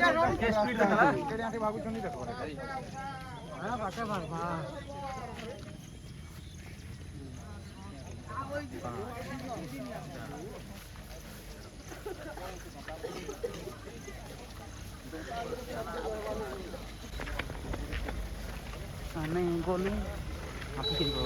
speed देखला KD aunty बाबू चुनी देखो हां बाटे बाबा नहीं गोली आप किन को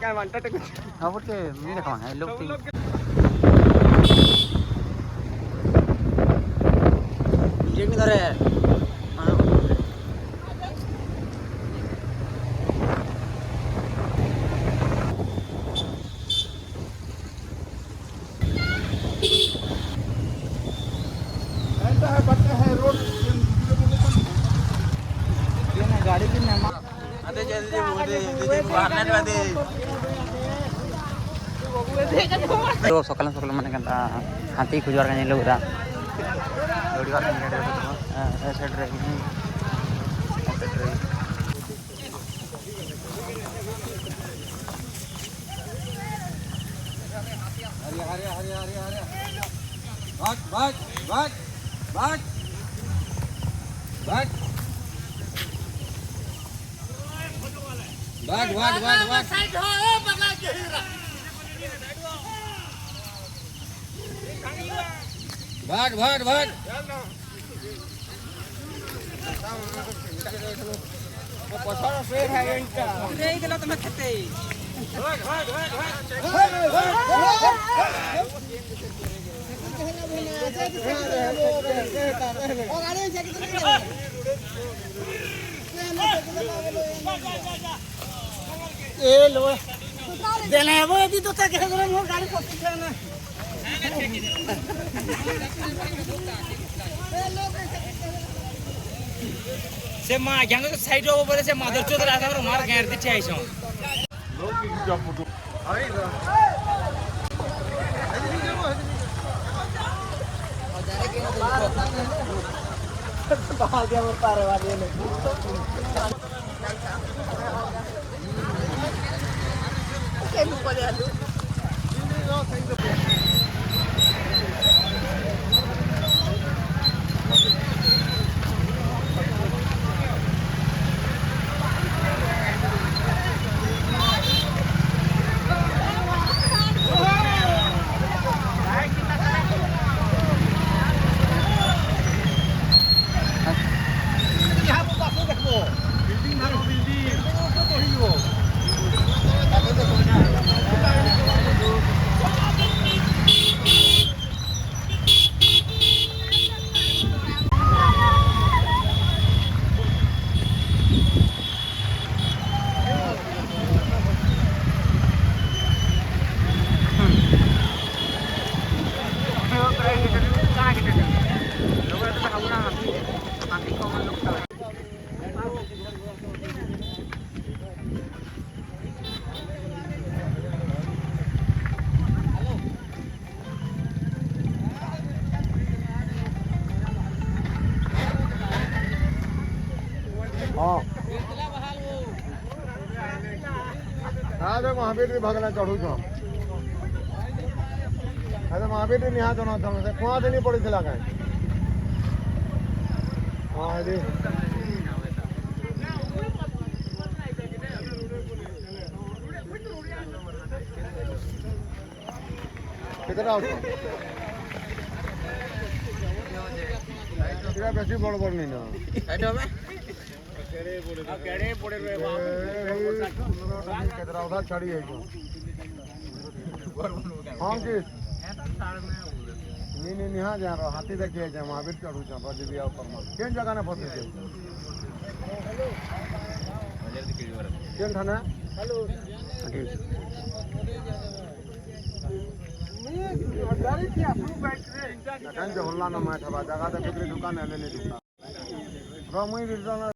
काय म्हणतात हा बोलते मी देखा है लोग ये भी करे गाड़ी की मेहमान आते जल्दी बाहर आते तो सकाल सकाल माने कंता हाथी खुजवार का लोग दा दौड़ी वाला निकल ऐसे ड्राइविंग हरी भाग साइड हो बगा के भाग वो पछाड़ से है इनका नहीं दिला तो मैं खेते भाग और गाड़ी जल्दी ए लो देना है वो यदि तो तक है वो गाड़ी पकड़ के ना से मां गंगा के साइड ऊपर से मदर चोद राजा और मार गैर दे आइसो लोग की जॉब फोटो आई बाहर गया वो पार वाले ने के ऊपर आलू हाँ महावीर भी भगना चढ़ू छो महावीर भी निहा चढ़ा था कुआ देनी पड़ी थी कहीं हाँ है कितना बेसी बड़ बड़ नहीं ना उधर छड़ी है हाँ कि नहीं यहाँ जा रहा हाथी देखिए महावीर चढ़ू रजबिया केन जगह ने फंसे केन थाना जगह तो दुकान है